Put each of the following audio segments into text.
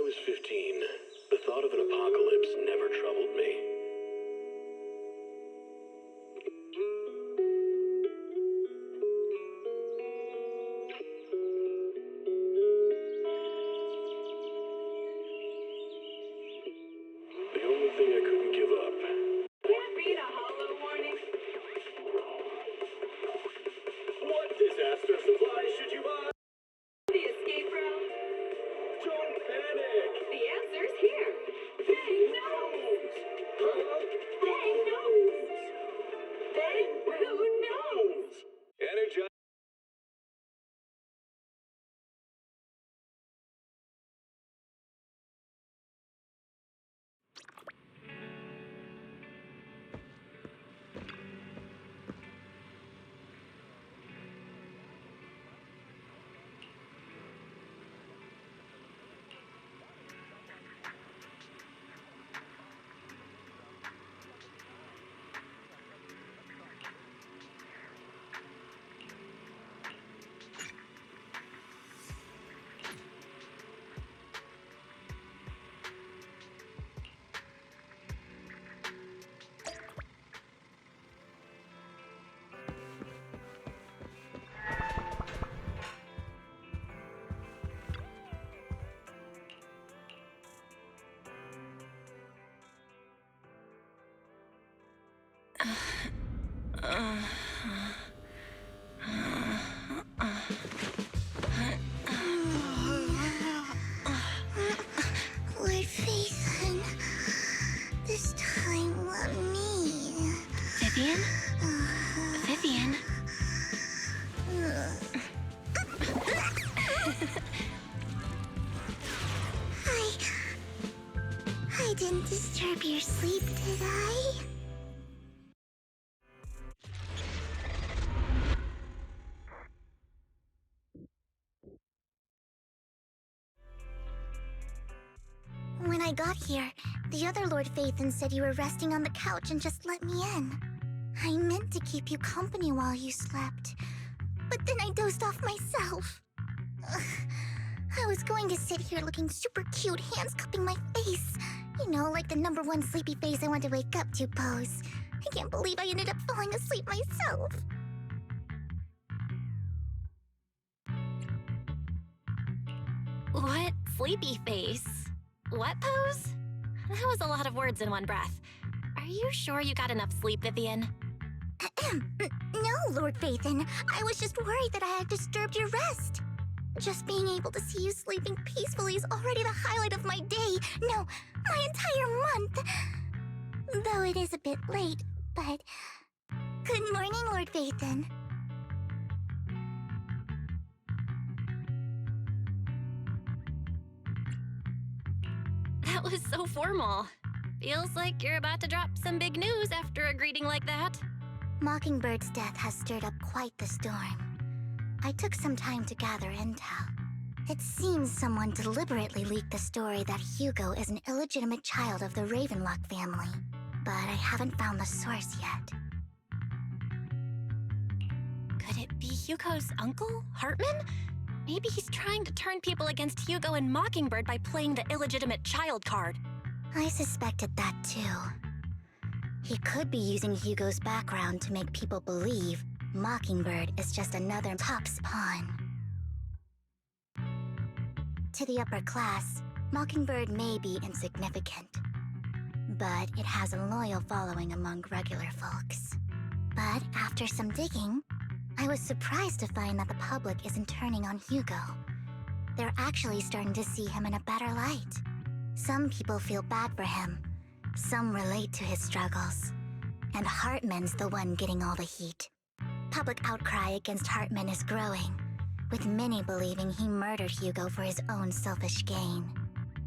was 15, the thought of an apocalypse never troubled me. The only thing I couldn't give up. Can't read a hollow warning. What disaster supplies should you buy? The escape route. Don't panic! The answer's here. Bang knows. Huh? Bang knows. Bang who knows. Energize. Lord Phaethon, this time let me. Vivian? Vivian? I didn't disturb your sleep, did I? When I got here, the other Lord Phaethon said you were resting on the couch and just let me in. I meant to keep you company while you slept, but then I dozed off myself. Ugh. I was going to sit here looking super cute, hands cupping my face. You know, like the #1 sleepy face I want to wake up to pose. I can't believe I ended up falling asleep myself. What sleepy face? What pose? That was a lot of words in one breath. Are you sure you got enough sleep, Vivian? No, Lord Phaethon. I was just worried that I had disturbed your rest. Just being able to see you sleeping peacefully is already the highlight of my day. No, my entire month. Though it is a bit late, but... Good morning, Lord Phaethon. That was so formal. Feels like you're about to drop some big news after a greeting like that. Mockingbird's death has stirred up quite the storm. I took some time to gather intel. It seems someone deliberately leaked the story that Hugo is an illegitimate child of the Ravenlock family, but I haven't found the source yet. Could it be Hugo's uncle, Hartman? Maybe he's trying to turn people against Hugo and Mockingbird by playing the illegitimate child card. I suspected that too. He could be using Hugo's background to make people believe Mockingbird is just another Top's pawn. To the upper class, Mockingbird may be insignificant, but it has a loyal following among regular folks. But after some digging, I was surprised to find that the public isn't turning on Hugo. They're actually starting to see him in a better light. Some people feel bad for him, some relate to his struggles, and Hartman's the one getting all the heat. Public outcry against Hartman is growing, with many believing he murdered Hugo for his own selfish gain.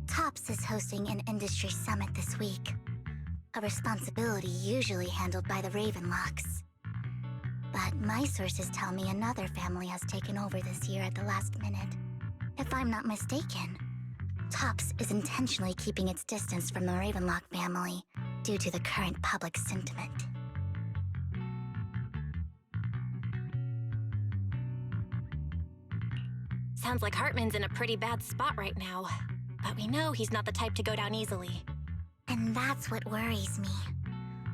Tops is hosting an industry summit this week, a responsibility usually handled by the Ravenlocks. But my sources tell me another family has taken over this year at the last minute. If I'm not mistaken, Tops is intentionally keeping its distance from the Ravenlock family due to the current public sentiment. Sounds like Hartman's in a pretty bad spot right now. but we know he's not the type to go down easily. And that's what worries me.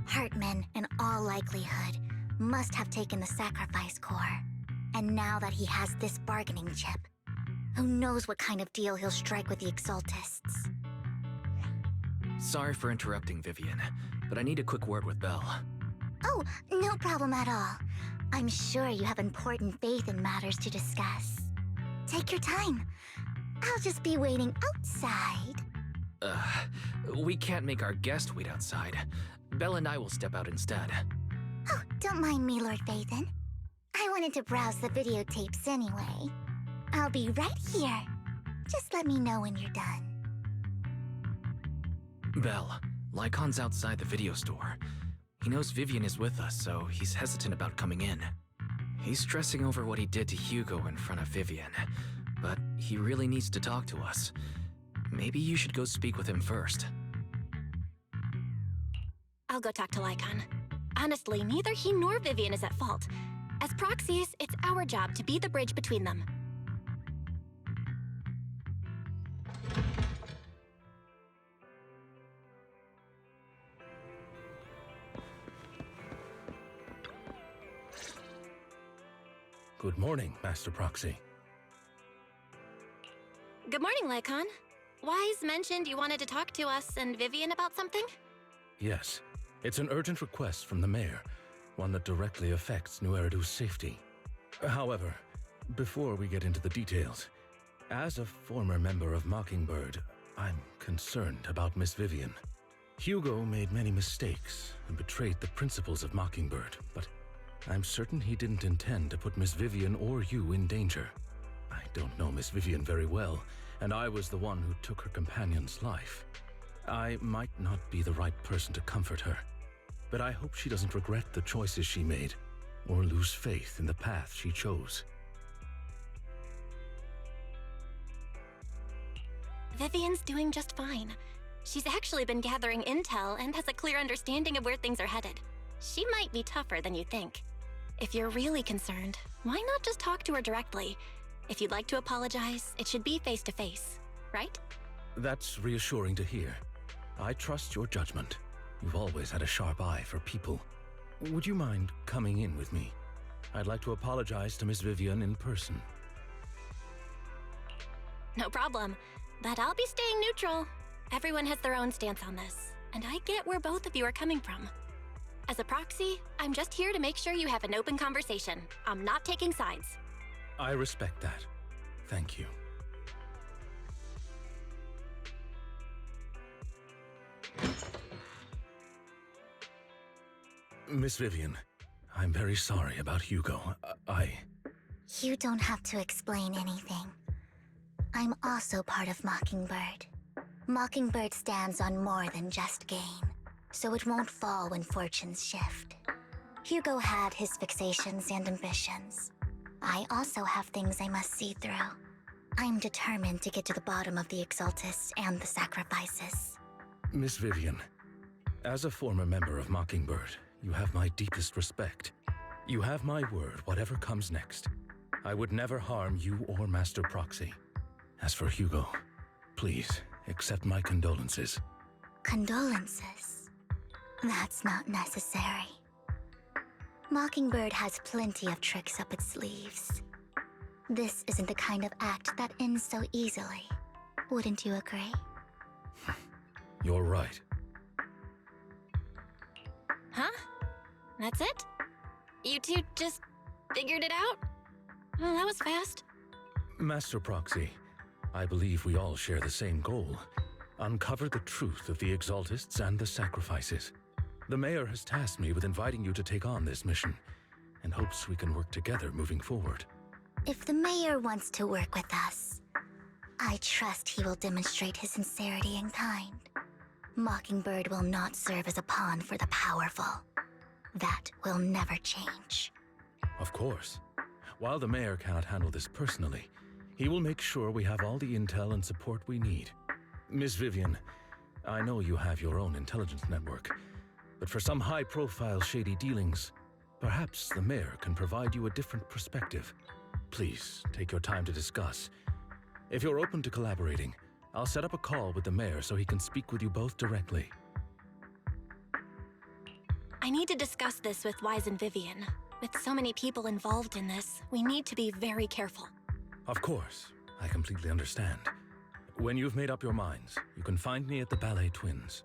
Hartman, in all likelihood, must have taken the sacrifice core. And now that he has this bargaining chip, who knows what kind of deal he'll strike with the Exaltists. Sorry for interrupting, Vivian, but I need a quick word with Belle. Oh, no problem at all. I'm sure you have important faith in matters to discuss. Take your time. I'll just be waiting outside. We can't make our guest wait outside. Belle and I will step out instead. Oh, don't mind me, Lord Phaethon. I wanted to browse the videotapes anyway. I'll be right here. Just let me know when you're done. Belle, Lycon's outside the video store. He knows Vivian is with us, so he's hesitant about coming in. He's stressing over what he did to Hugo in front of Vivian, but he really needs to talk to us. Maybe you should go speak with him first. I'll go talk to Lycon. Honestly, neither he nor Vivian is at fault. As proxies, it's our job to be the bridge between them. Good morning, Master Proxy. Good morning, Lycon. Wise mentioned you wanted to talk to us and Vivian about something? Yes, it's an urgent request from the mayor, one that directly affects New Eridu's safety. However, before we get into the details, as a former member of Mockingbird, I'm concerned about Miss Vivian. Hugo made many mistakes and betrayed the principles of Mockingbird, but I'm certain he didn't intend to put Miss Vivian or you in danger. I don't know Miss Vivian very well, and I was the one who took her companion's life. I might not be the right person to comfort her, but I hope she doesn't regret the choices she made or lose faith in the path she chose. Vivian's doing just fine. She's actually been gathering intel and has a clear understanding of where things are headed. She might be tougher than you think. If you're really concerned, why not just talk to her directly? If you'd like to apologize, it should be face to face, right? That's reassuring to hear. I trust your judgment. You've always had a sharp eye for people. Would you mind coming in with me? I'd like to apologize to Miss Vivian in person. No problem. But I'll be staying neutral. Everyone has their own stance on this, and I get where both of you are coming from. As a proxy, I'm just here to make sure you have an open conversation. I'm not taking sides. I respect that. Thank you. Miss Vivian, I'm very sorry about Hugo. You don't have to explain anything. I'm also part of Mockingbird. Mockingbird stands on more than just gain, so it won't fall when fortunes shift. Hugo had his fixations and ambitions. I also have things I must see through. I'm determined to get to the bottom of the Exaltists and the sacrifices. Miss Vivian, as a former member of Mockingbird, you have my deepest respect. You have my word, whatever comes next. I would never harm you or Master Proxy. As for Hugo, please accept my condolences. Condolences? That's not necessary. Mockingbird has plenty of tricks up its sleeves. This isn't the kind of act that ends so easily. Wouldn't you agree? You're right. Huh? That's it? You two just figured it out? Oh, that was fast. Master Proxy, I believe we all share the same goal. Uncover the truth of the Exaltists and the sacrifices. The mayor has tasked me with inviting you to take on this mission, and hopes we can work together moving forward. If the mayor wants to work with us, I trust he will demonstrate his sincerity in kind. Mockingbird will not serve as a pawn for the powerful. That will never change. Of course. While the mayor cannot handle this personally, he will make sure we have all the intel and support we need. Miss Vivian, I know you have your own intelligence network, but for some high-profile shady dealings, perhaps the mayor can provide you a different perspective. Please, take your time to discuss. If you're open to collaborating, I'll set up a call with the mayor so he can speak with you both directly. I need to discuss this with Wise and Vivian. With so many people involved in this, we need to be very careful. Of course, I completely understand. When you've made up your minds, you can find me at the Ballet Twins.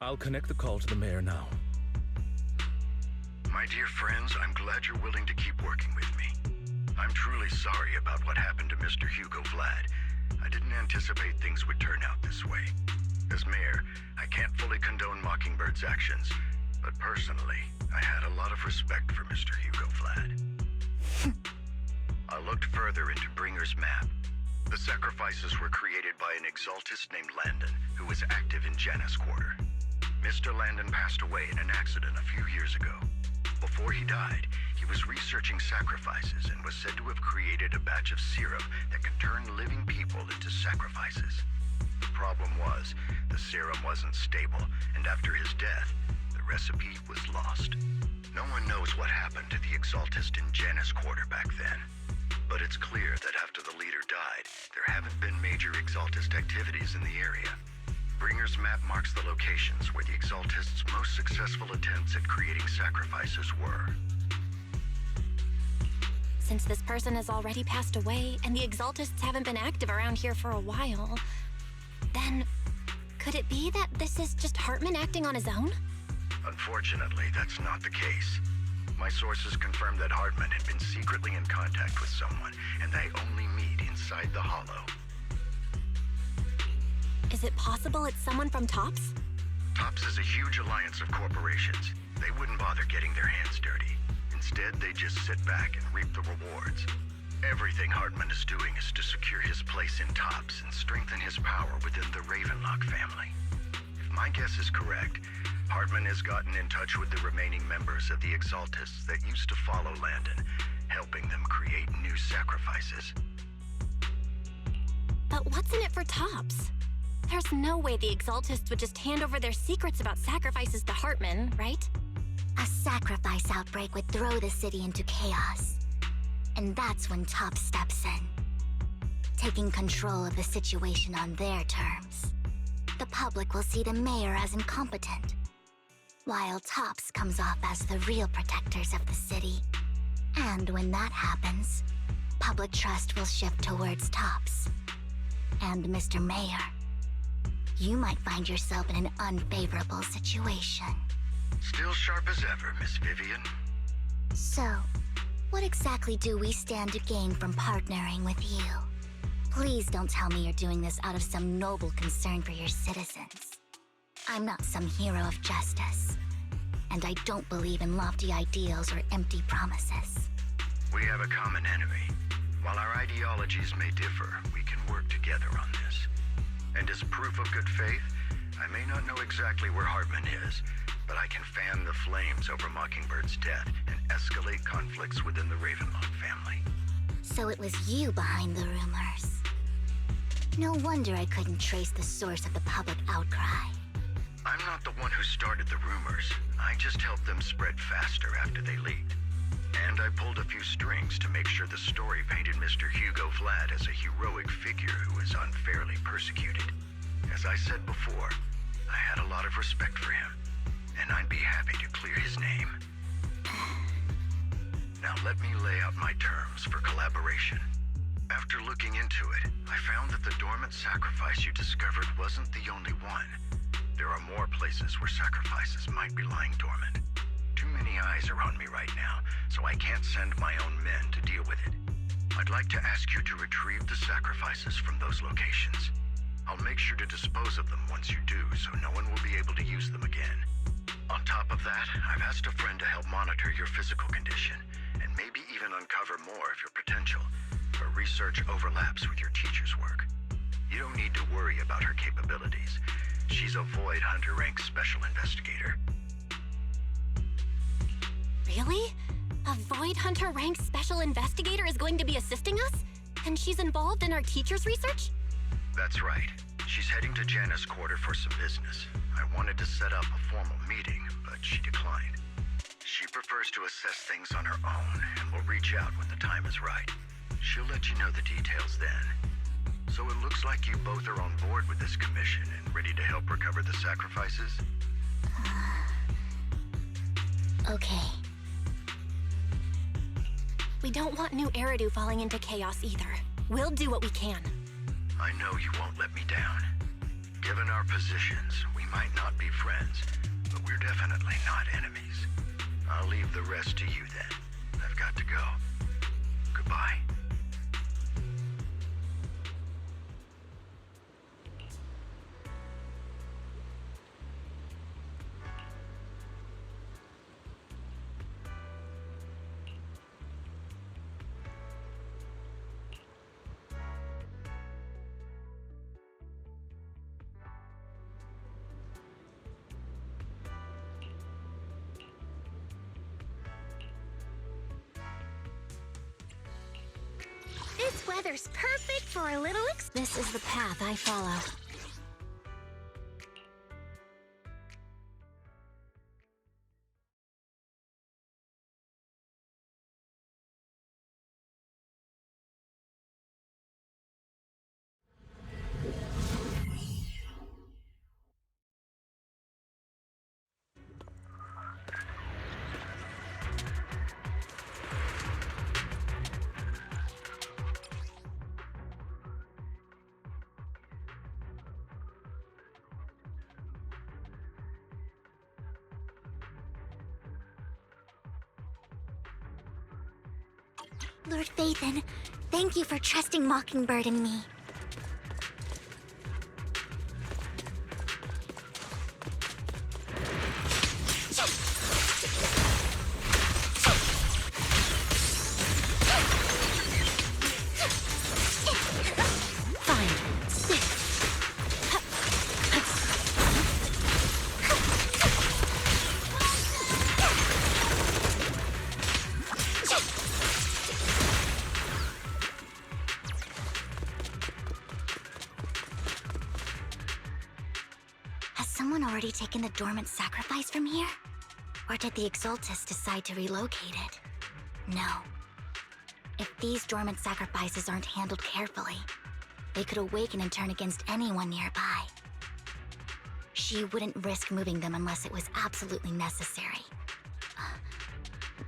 I'll connect the call to the mayor now. My dear friends, I'm glad you're willing to keep working with me. I'm truly sorry about what happened to Mr. Hugo Vlad. I didn't anticipate things would turn out this way. As mayor, I can't fully condone Mockingbird's actions, but personally, I had a lot of respect for Mr. Hugo Vlad. I looked further into Bringer's map. The sacrifices were created by an exaltist named Landon, who was active in Janus Quarter. Mr. Landon passed away in an accident a few years ago. Before he died, he was researching sacrifices and was said to have created a batch of serum that could turn living people into sacrifices. The problem was, the serum wasn't stable, and after his death, the recipe was lost. No one knows what happened to the exaltist in Janus Quarter back then. But it's clear that after the leader died, there haven't been major exaltist activities in the area. Bringer's map marks the locations where the exaltists' most successful attempts at creating sacrifices were. Since this person has already passed away, and the exaltists haven't been active around here for a while, then could it be that this is just Hartman acting on his own? Unfortunately, that's not the case. My sources confirmed that Hartman had been secretly in contact with someone, and they only meet inside the Hollow. Is it possible it's someone from TOPS? TOPS is a huge alliance of corporations. They wouldn't bother getting their hands dirty. Instead, they just sit back and reap the rewards. Everything Hartman is doing is to secure his place in TOPS and strengthen his power within the Ravenlock family. If my guess is correct, Hartman has gotten in touch with the remaining members of the Exaltists that used to follow Landon, helping them create new sacrifices. But what's in it for TOPS? There's no way the Exaltists would just hand over their secrets about sacrifices to Hartman, right? A sacrifice outbreak would throw the city into chaos. And that's when TOPS steps in, taking control of the situation on their terms. The public will see the mayor as incompetent, while TOPS comes off as the real protectors of the city. And when that happens, public trust will shift towards TOPS. And Mr. Mayor, you might find yourself in an unfavorable situation. Still sharp as ever, Miss Vivian. So, what exactly do we stand to gain from partnering with you? Please don't tell me you're doing this out of some noble concern for your citizens. I'm not some hero of justice, and I don't believe in lofty ideals or empty promises. We have a common enemy. While our ideologies may differ, we can work together on this. And as proof of good faith, I may not know exactly where Hartman is, but I can fan the flames over Mockingbird's death and escalate conflicts within the Ravenlock family. So it was you behind the rumors. No wonder I couldn't trace the source of the public outcry. I'm not the one who started the rumors. I just helped them spread faster after they leaked. And I pulled a few strings to make sure the story painted Mr. Hugo Vlad as a heroic figure who was unfairly persecuted. As I said before, I had a lot of respect for him, and I'd be happy to clear his name. Now let me lay out my terms for collaboration. After looking into it, I found that the dormant sacrifice you discovered wasn't the only one. There are more places where sacrifices might be lying dormant. Too many eyes are on me right now, so I can't send my own men to deal with it. I'd like to ask you to retrieve the sacrifices from those locations. I'll make sure to dispose of them once you do, so no one will be able to use them again. On top of that, I've asked a friend to help monitor your physical condition, and maybe even uncover more of your potential. Her research overlaps with your teacher's work. You don't need to worry about her capabilities. She's a Void Hunter rank special investigator. Really? A Void Hunter rank special investigator is going to be assisting us? And she's involved in our teacher's research? That's right. She's heading to Janna's quarter for some business. I wanted to set up a formal meeting, but she declined. She prefers to assess things on her own, and will reach out when the time is right. She'll let you know the details then. So it looks like you both are on board with this commission and ready to help recover the sacrifices? Okay. We don't want new Eridu falling into chaos either. We'll do what we can. I know you won't let me down. Given our positions, we might not be friends, but we're definitely not enemies. I'll leave the rest to you then. I've got to go. Goodbye. This weather's perfect for a little This is the path I follow. Lord Phaethon, thank you for trusting Mockingbird and me. Someone already taken the dormant sacrifice from here? Or did the Exaltus decide to relocate it? No. If these dormant sacrifices aren't handled carefully, they could awaken and turn against anyone nearby. She wouldn't risk moving them unless it was absolutely necessary.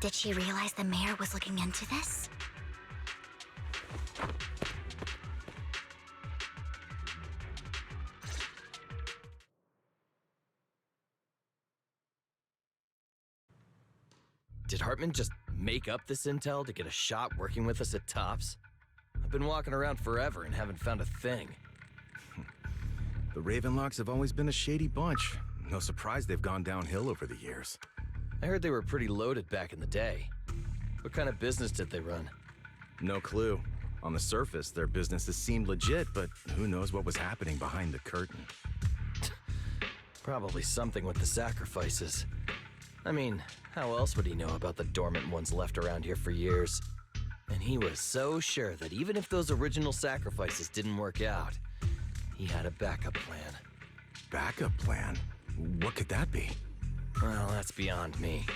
Did she realize the mayor was looking into this? Did Hartman just make up this intel to get a shot working with us at Tops? I've been walking around forever and haven't found a thing. The Ravenlocks have always been a shady bunch. No surprise they've gone downhill over the years. I heard they were pretty loaded back in the day. What kind of business did they run? No clue. On the surface, their businesses seemed legit, but who knows what was happening behind the curtain. Probably something with the sacrifices. I mean, how else would he know about the dormant ones left around here for years? And he was so sure that even if those original sacrifices didn't work out, he had a backup plan. Backup plan? What could that be? Well, that's beyond me.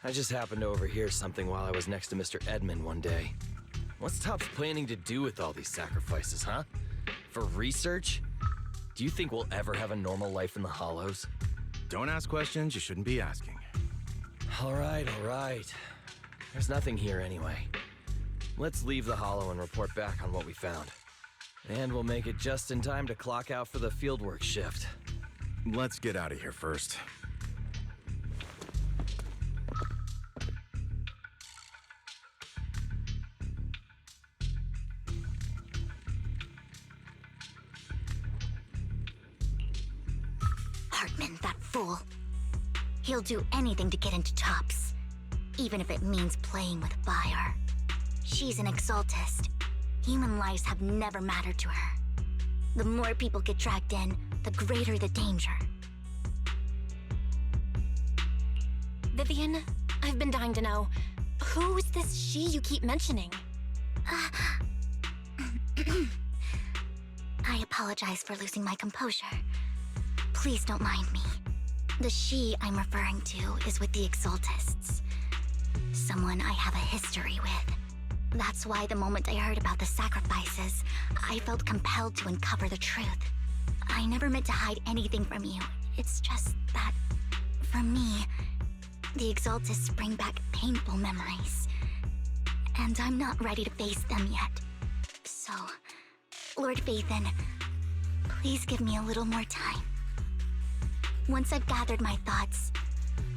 I just happened to overhear something while I was next to Mr. Edmund one day. What's Topps planning to do with all these sacrifices, huh? For research? Do you think we'll ever have a normal life in the Hollows? Don't ask questions you shouldn't be asking. All right. There's nothing here anyway. Let's leave the Hollow and report back on what we found. And we'll make it just in time to clock out for the fieldwork shift. Let's get out of here first. Hartman, that fool. He'll do anything to get into Topps, even if it means playing with fire. She's an exaltist. Human lives have never mattered to her. The more people get dragged in, the greater the danger. Vivian, I've been dying to know, who's this she you keep mentioning? I apologize for losing my composure. Please don't mind me. The she I'm referring to is with the exaltists. Someone I have a history with. That's why the moment I heard about the sacrifices, I felt compelled to uncover the truth. I never meant to hide anything from you. It's just that, for me, the exaltists bring back painful memories. And I'm not ready to face them yet. So, Lord Phaethon, please give me a little more time. Once I've gathered my thoughts,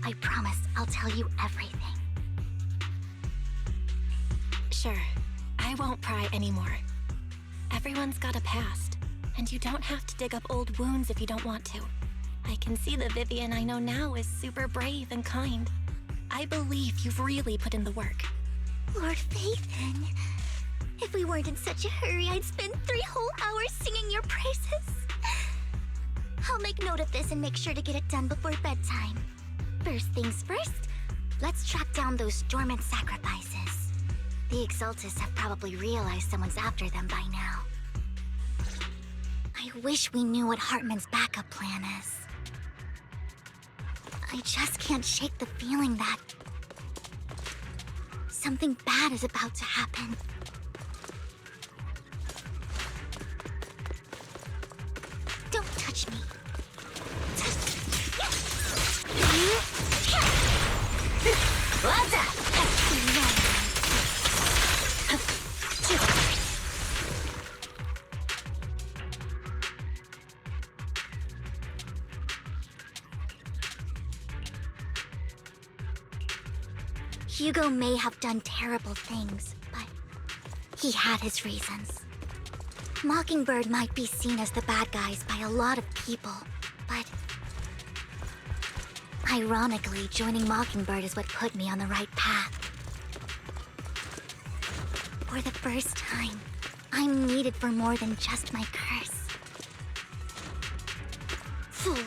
I promise I'll tell you everything. Sure, I won't pry anymore. Everyone's got a past, and you don't have to dig up old wounds if you don't want to. I can see the Vivian I know now is super brave and kind. I believe you've really put in the work. Lord Phaethon, if we weren't in such a hurry, I'd spend 3 whole hours singing your praises. I'll make note of this and make sure to get it done before bedtime. First things first, let's track down those dormant sacrifices. The exaltists have probably realized someone's after them by now. I wish we knew what Hartman's backup plan is. I just can't shake the feeling that something bad is about to happen. Don't touch me. Hugo may have done terrible things, but he had his reasons. Mockingbird might be seen as the bad guys by a lot of people, but ironically, joining Mockingbird is what put me on the right path. For the first time, I'm needed for more than just my curse. Fool.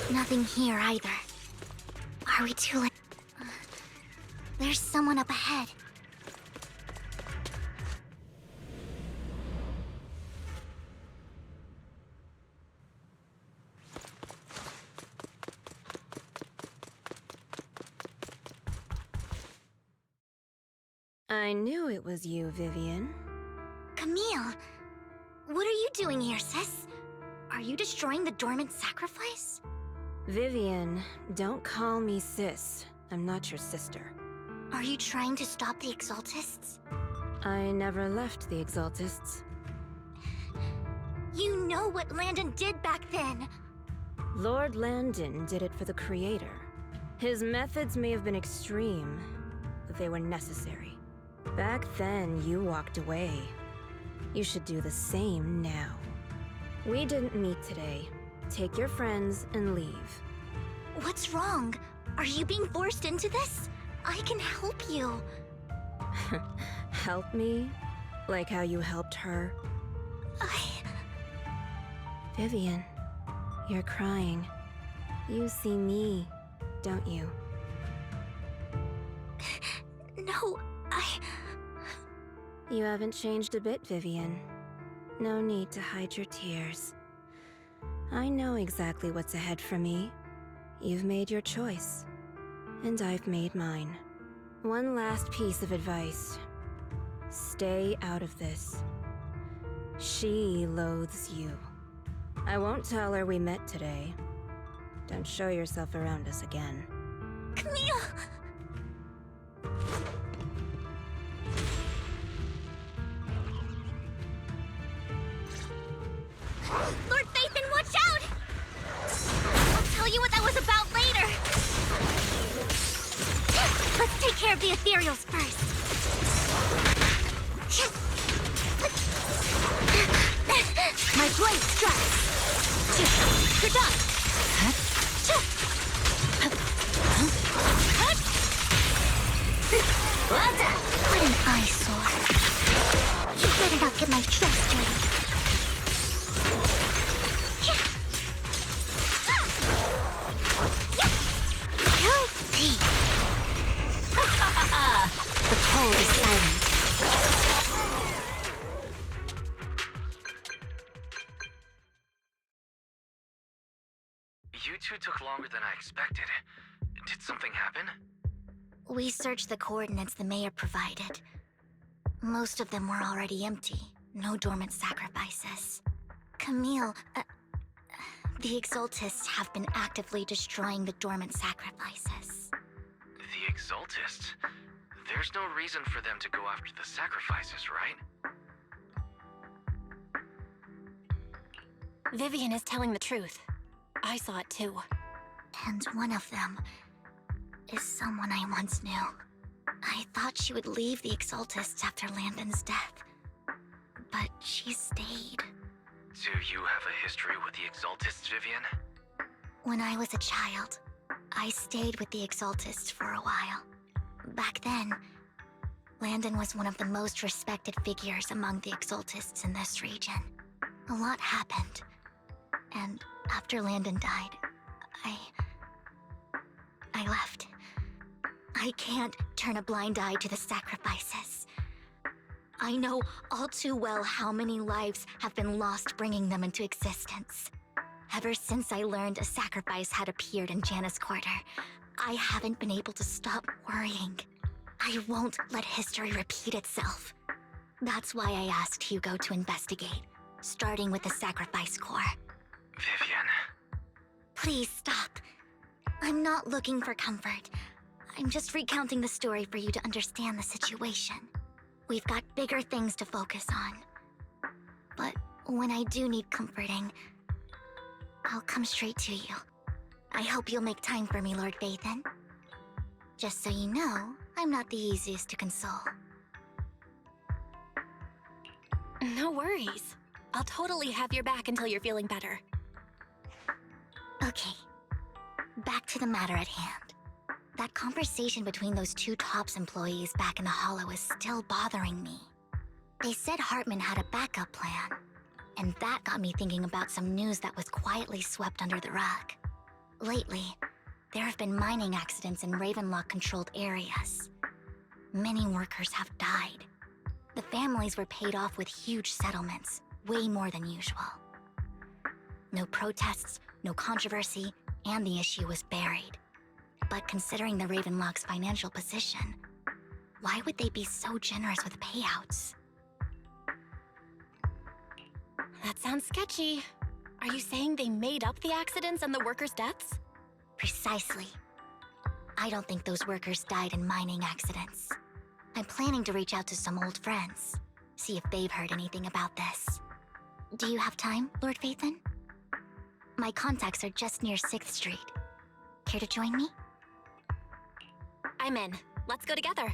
Nothing here either. Are we too late? There's someone up ahead. I knew it was you, Vivian. Camille, what are you doing here, sis? Are you destroying the dormant sacrifice? Vivian, don't call me sis. I'm not your sister. Are you trying to stop the Exaltists? I never left the Exaltists. You know what Landon did back then! Lord Landon did it for the Creator. His methods may have been extreme, but they were necessary. Back then, you walked away. You should do the same now. We didn't meet today. Take your friends and leave. What's wrong? Are you being forced into this? I can help you. Help me? Like how you helped her? Vivian, you're crying. You see me, don't you? No, You haven't changed a bit, Vivian. No need to hide your tears. I know exactly what's ahead for me. You've made your choice, and I've made mine. One last piece of advice. Stay out of this. She loathes you. I won't tell her we met today. Don't show yourself around us again. Camille! Lord Phaethon, watch out! I'll tell you what that was about later. Let's take care of the ethereals first. My blade strikes. You're done. What an eyesore. You better not get my dress dirty. Guilty. The cold is silent. You two took longer than I expected. Did something happen? We searched the coordinates the mayor provided. Most of them were already empty. No dormant sacrifices. Camille, the Exaltists have been actively destroying the dormant sacrifices. The Exaltists? There's no reason for them to go after the sacrifices, right? Vivian is telling the truth. I saw it too. And one of them is someone I once knew. I thought she would leave the Exaltists after Landon's death, but she stayed. Do you have a history with the Exaltists, Vivian? When I was a child, I stayed with the Exaltists for a while. Back then, Landon was one of the most respected figures among the Exaltists in this region. A lot happened, and after Landon died, I left. I can't turn a blind eye to the sacrifices. I know all too well how many lives have been lost bringing them into existence. Ever since I learned a sacrifice had appeared in Janus Quarter, I haven't been able to stop worrying. I won't let history repeat itself. That's why I asked Hugo to investigate, starting with the Sacrifice Corps. Vivian. Please stop. I'm not looking for comfort. I'm just recounting the story for you to understand the situation. We've got bigger things to focus on. But when I do need comforting, I'll come straight to you. I hope you'll make time for me, Lord Phaethon. Just so you know, I'm not the easiest to console. No worries. I'll totally have your back until you're feeling better. Okay. Back to the matter at hand. That conversation between those two TOPS employees back in the Hollow is still bothering me. They said Hartman had a backup plan, and that got me thinking about some news that was quietly swept under the rug. Lately, there have been mining accidents in Ravenlock-controlled areas. Many workers have died. The families were paid off with huge settlements, way more than usual. No protests, no controversy, and the issue was buried. But considering the Ravenlock's financial position, why would they be so generous with payouts? That sounds sketchy. Are you saying they made up the accidents and the workers' deaths? Precisely. I don't think those workers died in mining accidents. I'm planning to reach out to some old friends, see if they've heard anything about this. Do you have time, Lord Phaethon? My contacts are just near 6th Street. Care to join me? I'm in. Let's go together.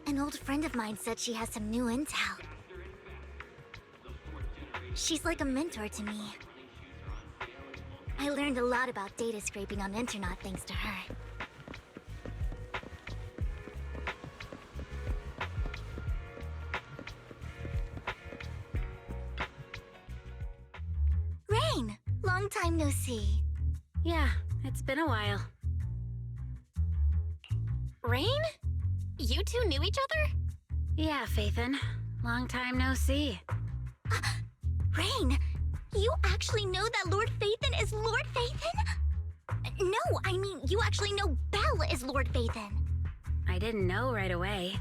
An old friend of mine said she has some new intel. She's like a mentor to me. I learned a lot about data scraping on Internet thanks to her. Rain! Long time no see. Yeah, it's been a while. Rain? You two knew each other? Yeah, Phaethon. Long time no see. Rain! You actually know that Lord Phaethon is Lord Phaethon? No, I mean, you actually know Belle is Lord Phaethon. I didn't know right away.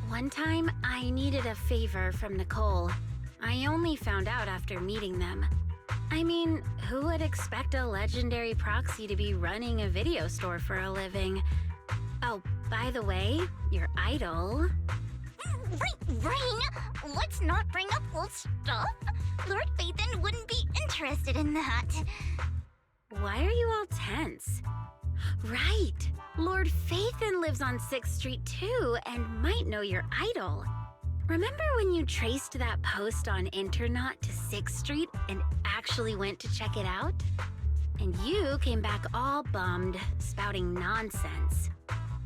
One time, I needed a favor from Nicole. I only found out after meeting them. I mean, who would expect a legendary proxy to be running a video store for a living? Oh, by the way, your idol... Rain! Let's not bring up old stuff. Lord Phaethon wouldn't be interested in that. Why are you all tense? Right! Lord Phaethon lives on 6th Street too, and might know your idol. Remember when you traced that post on Internet to 6th Street and actually went to check it out? And you came back all bummed, spouting nonsense.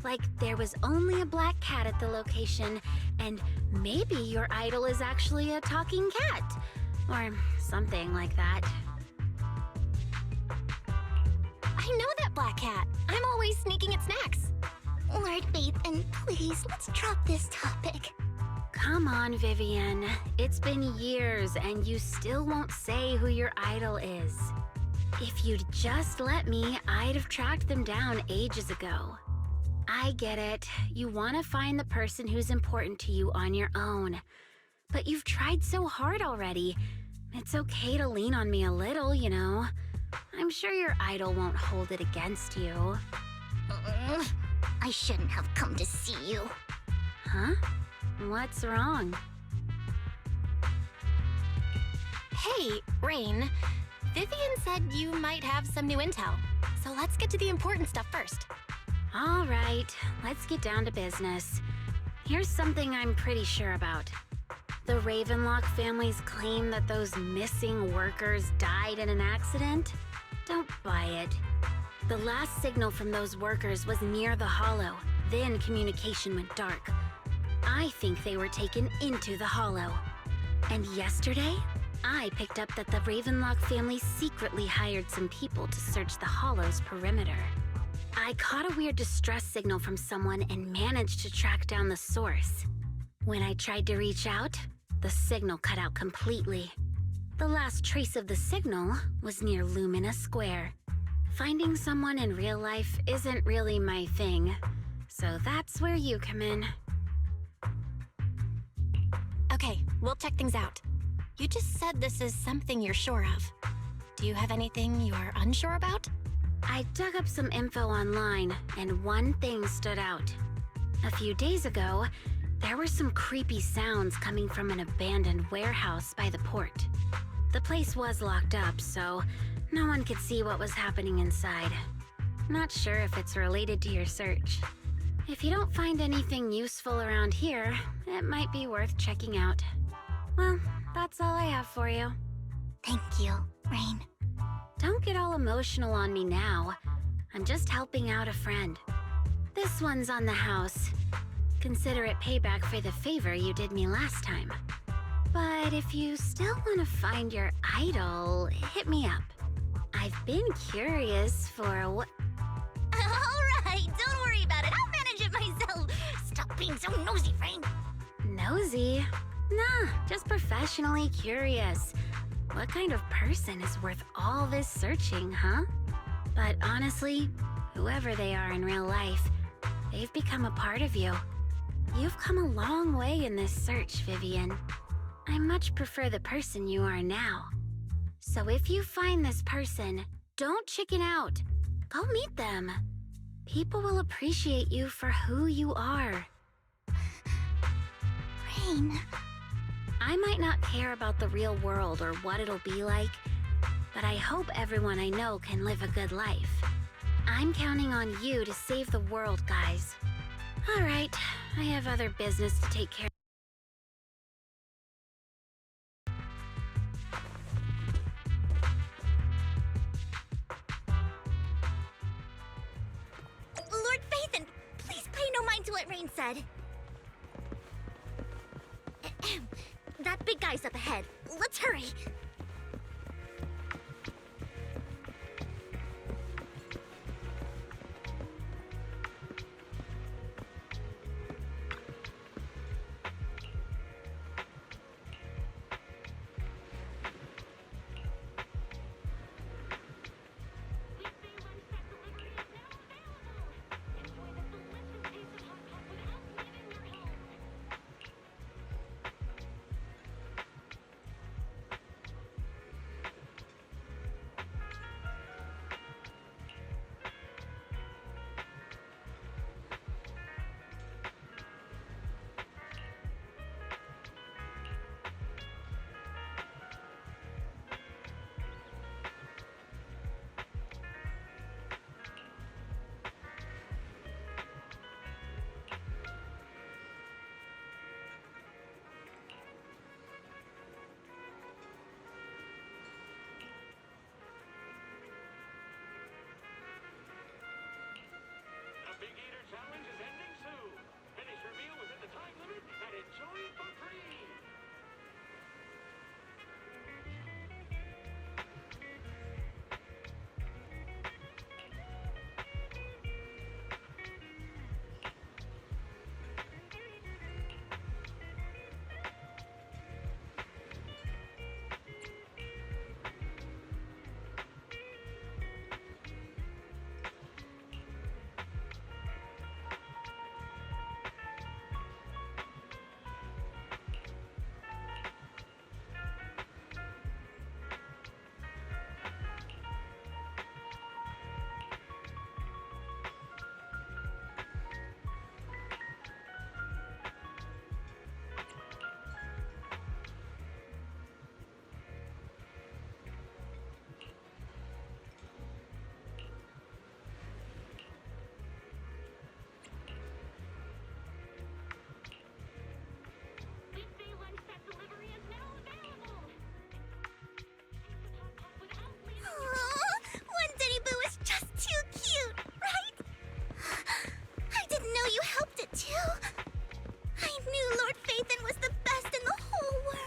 Like there was only a black cat at the location, and maybe your idol is actually a talking cat. Or something like that. I know that black cat. I'm always sneaking at snacks. Lord Phaethon, please, let's drop this topic. Come on, Vivian. It's been years, and you still won't say who your idol is. If you'd just let me, I'd have tracked them down ages ago. I get it. You want to find the person who's important to you on your own. But you've tried so hard already. It's okay to lean on me a little, you know. I'm sure your idol won't hold it against you. I shouldn't have come to see you. Huh? What's wrong? Hey, Rain. Vivian said you might have some new intel. So let's get to the important stuff first. All right, let's get down to business. Here's something I'm pretty sure about. The Ravenlock family's claim that those missing workers died in an accident? Don't buy it. The last signal from those workers was near the Hollow, then communication went dark. I think they were taken into the Hollow. And yesterday, I picked up that the Ravenlock family secretly hired some people to search the Hollow's perimeter. I caught a weird distress signal from someone and managed to track down the source. When I tried to reach out, the signal cut out completely. The last trace of the signal was near Lumina Square. Finding someone in real life isn't really my thing, so that's where you come in. Okay, we'll check things out. You just said this is something you're sure of. Do you have anything you're unsure about? I dug up some info online, and one thing stood out. A few days ago, there were some creepy sounds coming from an abandoned warehouse by the port. The place was locked up, so no one could see what was happening inside. Not sure if it's related to your search. If you don't find anything useful around here, it might be worth checking out. Well, that's all I have for you. Thank you, Rain. Don't get all emotional on me now. I'm just helping out a friend. This one's on the house. Consider it payback for the favor you did me last time. But if you still want to find your idol, hit me up. I've been curious for what... being so nosy, Rain? Nosy? Nah, just professionally curious. What kind of person is worth all this searching, huh? But honestly, whoever they are in real life, they've become a part of you. You've come a long way in this search, Vivian. I much prefer the person you are now. So if you find this person, don't chicken out. Go meet them. People will appreciate you for who you are. Rain. I might not care about the real world or what it'll be like, but I hope everyone I know can live a good life. I'm counting on you to save the world, guys. All right, I have other business to take care of. Lord Phaethon, please pay no mind to what Rain said. That big guy's up ahead. Let's hurry. The Big Eater Challenge is ending soon. Finish your meal within the time limit and enjoy it for free. One Denny Boo is just too cute, right? I didn't know you helped it too. I knew Lord Phaethon was the best in the whole world.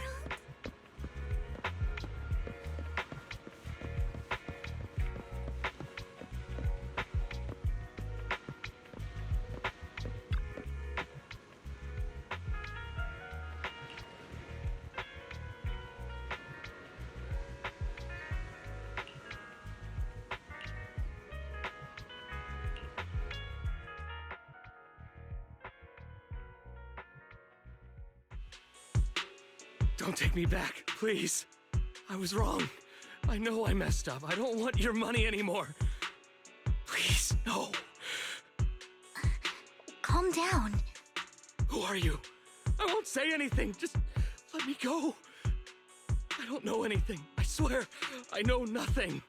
Don't take me back, please. I was wrong. I know I messed up. I don't want your money anymore. Please, no. Calm down. Who are you? I won't say anything. Just let me go. I don't know anything. I swear, I know nothing.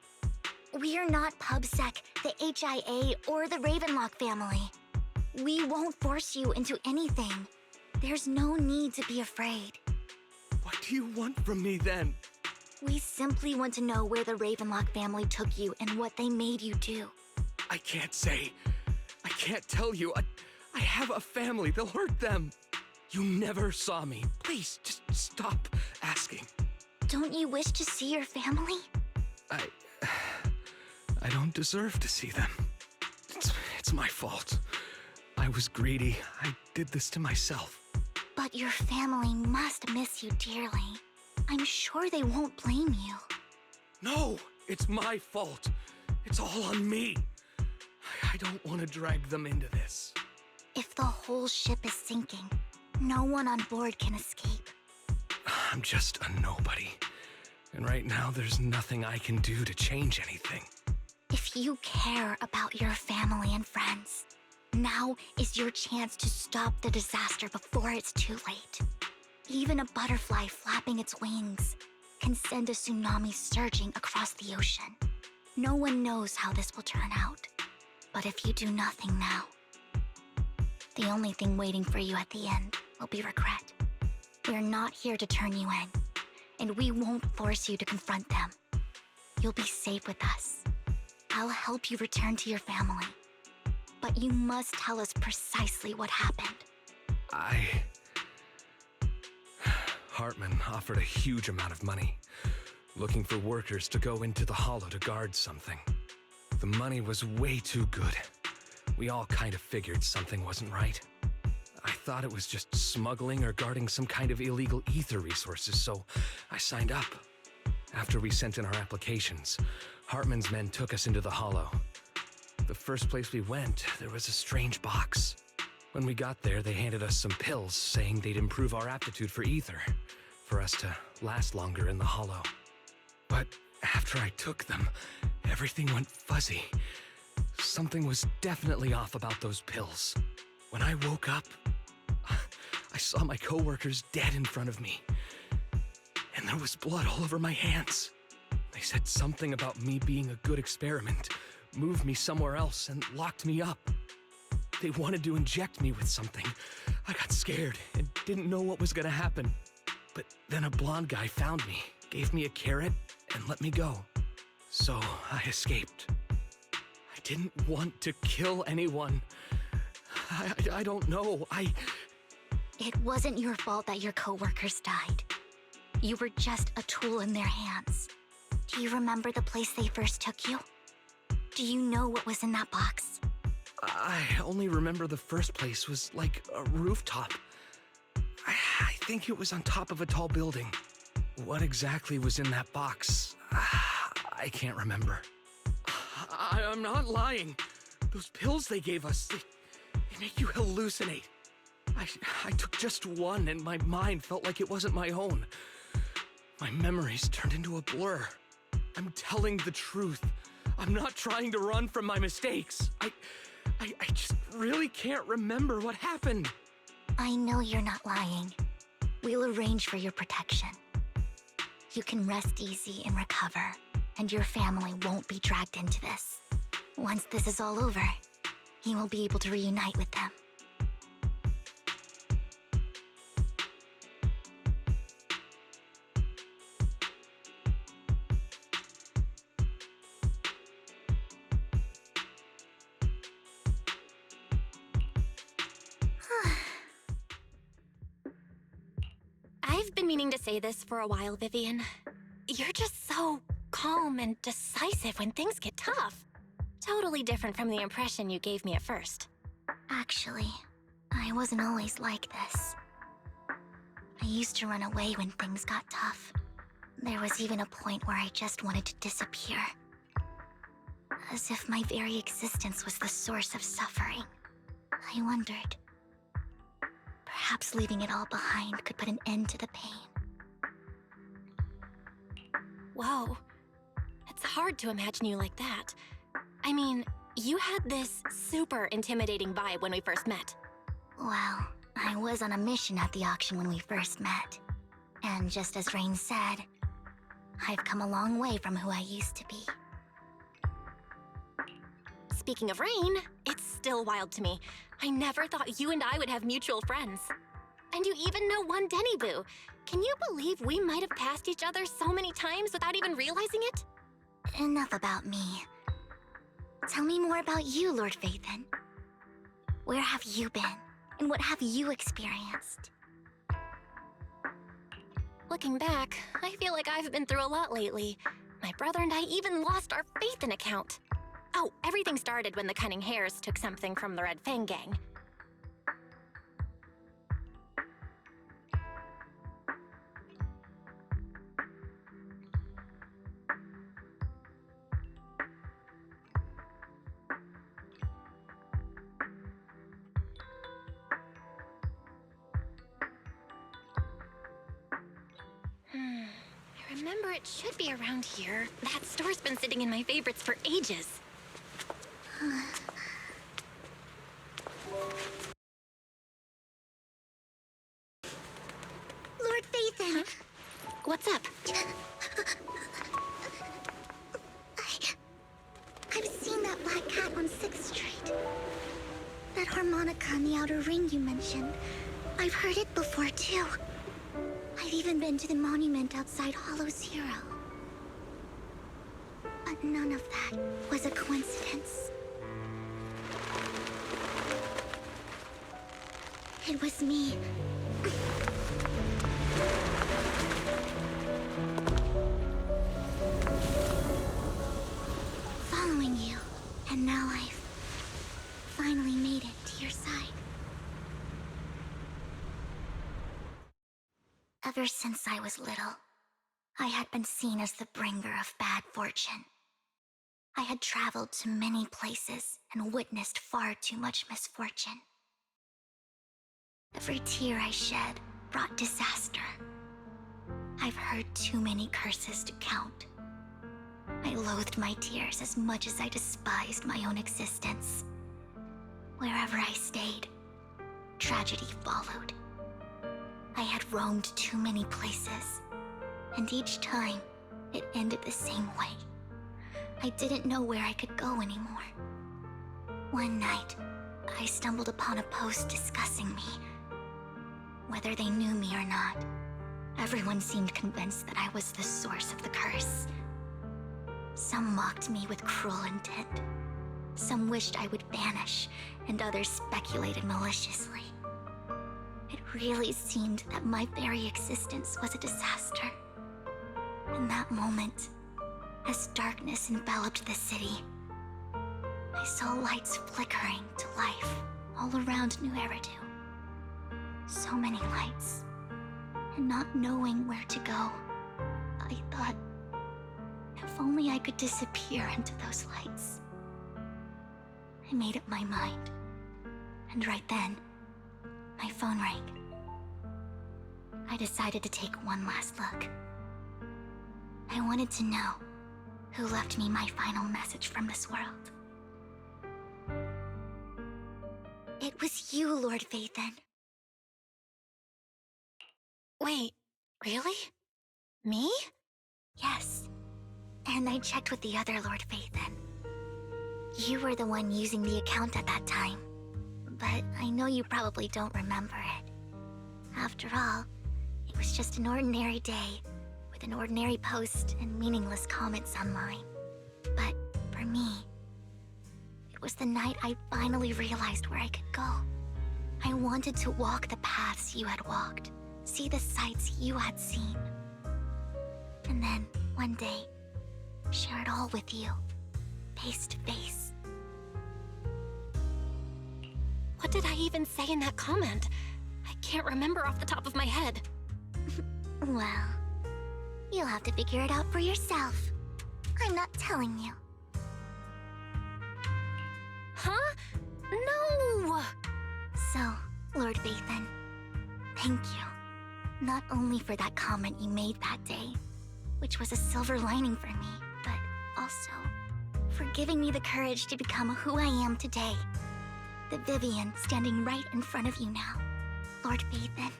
We're not PubSec, the HIA, or the Ravenlock family. We won't force you into anything. There's no need to be afraid. What do you want from me then? We simply want to know where the Ravenlock family took you and what they made you do. I can't say. I can't tell you. I have a family. They'll hurt them. You never saw me. Please, just stop asking. Don't you wish to see your family? I don't deserve to see them. It's my fault. I was greedy. I did this to myself. But your family must miss you dearly. I'm sure they won't blame you. No, it's my fault. It's all on me. I don't want to drag them into this. If the whole ship is sinking, no one on board can escape. I'm just a nobody. And right now, there's nothing I can do to change anything. If you care about your family and friends, now is your chance to stop the disaster before it's too late. Even a butterfly flapping its wings can send a tsunami surging across the ocean. No one knows how this will turn out. But if you do nothing now, the only thing waiting for you at the end will be regret. We're not here to turn you in, and we won't force you to confront them. You'll be safe with us. I'll help you return to your family. But you must tell us precisely what happened. Hartman offered a huge amount of money, looking for workers to go into the hollow to guard something. The money was way too good. We all kind of figured something wasn't right. I thought it was just smuggling or guarding some kind of illegal ether resources, so I signed up. After we sent in our applications, Hartman's men took us into the hollow. The first place we went, there was a strange box. When we got there, they handed us some pills, saying they'd improve our aptitude for ether, for us to last longer in the hollow. But after I took them, everything went fuzzy. Something was definitely off about those pills. When I woke up, I saw my coworkers dead in front of me. And there was blood all over my hands. They said something about me being a good experiment, moved me somewhere else, and locked me up. They wanted to inject me with something. I got scared and didn't know what was gonna happen. But then a blonde guy found me, gave me a carrot, and let me go. So I escaped. I didn't want to kill anyone. I don't know. It wasn't your fault that your coworkers died. You were just a tool in their hands. Do you remember the place they first took you? Do you know what was in that box? I only remember the first place was like a rooftop. I think it was on top of a tall building. What exactly was in that box? I can't remember. I'm not lying. Those pills they gave us, they make you hallucinate. I took just one and my mind felt like it wasn't my own. My memories turned into a blur. I'm telling the truth. I'm not trying to run from my mistakes. I just really can't remember what happened. I know you're not lying. We'll arrange for your protection. You can rest easy and recover, and your family won't be dragged into this. Once this is all over, you will be able to reunite with them. I've been meaning to say this for a while, Vivian. You're just so calm and decisive when things get tough. Totally different from the impression you gave me at first. Actually, I wasn't always like this. I used to run away when things got tough. There was even a point where I just wanted to disappear. As if my very existence was the source of suffering. I wondered. Perhaps leaving it all behind could put an end to the pain. Whoa. It's hard to imagine you like that. I mean, you had this super intimidating vibe when we first met. Well, I was on a mission at the auction when we first met. And just as Rain said, I've come a long way from who I used to be. Speaking of Rain, it's still wild to me. I never thought you and I would have mutual friends. And you even know one Denny Boo. Can you believe we might have passed each other so many times without even realizing it? Enough about me. Tell me more about you, Lord Phaethon. Where have you been? And what have you experienced? Looking back, I feel like I've been through a lot lately. My brother and I even lost our Phaethon account. Oh, everything started when the Cunning Hares took something from the Red Fang gang. remember it should be around here. That store's been sitting in my favorites for ages. Lord Phaethon! What's up? I've seen that black cat on 6th Street. That harmonica in the outer ring you mentioned. I've heard it before, too. I've even been to the monument outside Hollow Zero. But none of that was a coincidence. It was me. Following you, and now I've finally made it to your side. Ever since I was little, I had been seen as the bringer of bad fortune. I had traveled to many places and witnessed far too much misfortune. Every tear I shed brought disaster. I've heard too many curses to count. I loathed my tears as much as I despised my own existence. Wherever I stayed, tragedy followed. I had roamed too many places, and each time, it ended the same way. I didn't know where I could go anymore. One night, I stumbled upon a post discussing me. Whether they knew me or not, everyone seemed convinced that I was the source of the curse. Some mocked me with cruel intent. Some wished I would vanish, and others speculated maliciously. It really seemed that my very existence was a disaster. In that moment, as darkness enveloped the city, I saw lights flickering to life all around New Eridu. So many lights, and not knowing where to go, I thought, if only I could disappear into those lights. I made up my mind, and right then, my phone rang. I decided to take one last look. I wanted to know who left me my final message from this world. It was you, Lord Phaethon. Wait, really? Me? Yes. And I checked with the other Lord Phaethon. You were the one using the account at that time. But I know you probably don't remember it. After all, it was just an ordinary day, with an ordinary post and meaningless comments online. But for me, it was the night I finally realized where I could go. I wanted to walk the paths you had walked, see the sights you had seen. And then, one day, share it all with you, face to face. What did I even say in that comment? I can't remember off the top of my head. Well, you'll have to figure it out for yourself. I'm not telling you. Huh? No! So, Lord Phaethon, thank you. Not only for that comment you made that day, which was a silver lining for me, but also for giving me the courage to become who I am today. The Vivian standing right in front of you now, Lord Phaethon.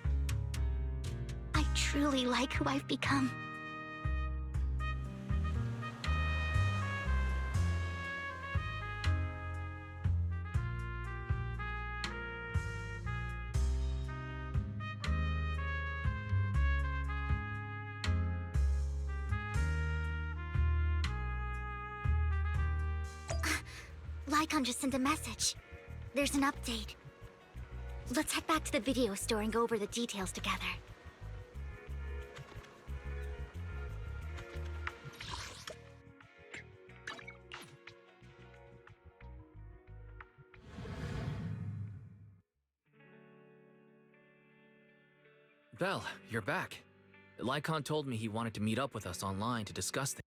I truly like who I've become. Lycon just sent a message. There's an update. Let's head back to the video store and go over the details together. Belle, you're back. Lycon told me he wanted to meet up with us online to discuss things.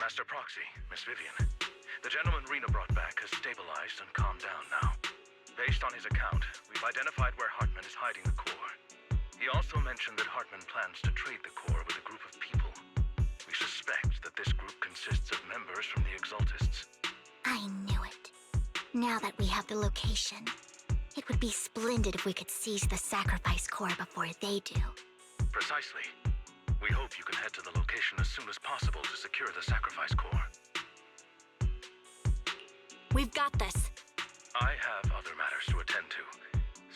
Master Proxy, Miss Vivian. The gentleman Rena brought back has stabilized and calmed down now. Based on his account, we've identified where Hartman is hiding the core. He also mentioned that Hartman plans to trade the core with a group of people. We suspect that this group consists of members from the Exaltists. I knew it. Now that we have the location, it would be splendid if we could seize the sacrifice core before they do. Precisely. We hope you can head to the location as soon as possible to secure the sacrifice core. We've got this. I have other matters to attend to,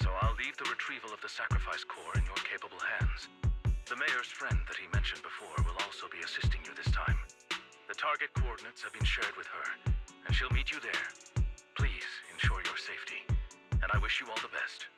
so I'll leave the retrieval of the sacrifice core in your capable hands. The mayor's friend that he mentioned before will also be assisting you this time. The target coordinates have been shared with her, and she'll meet you there. Please ensure your safety, and I wish you all the best.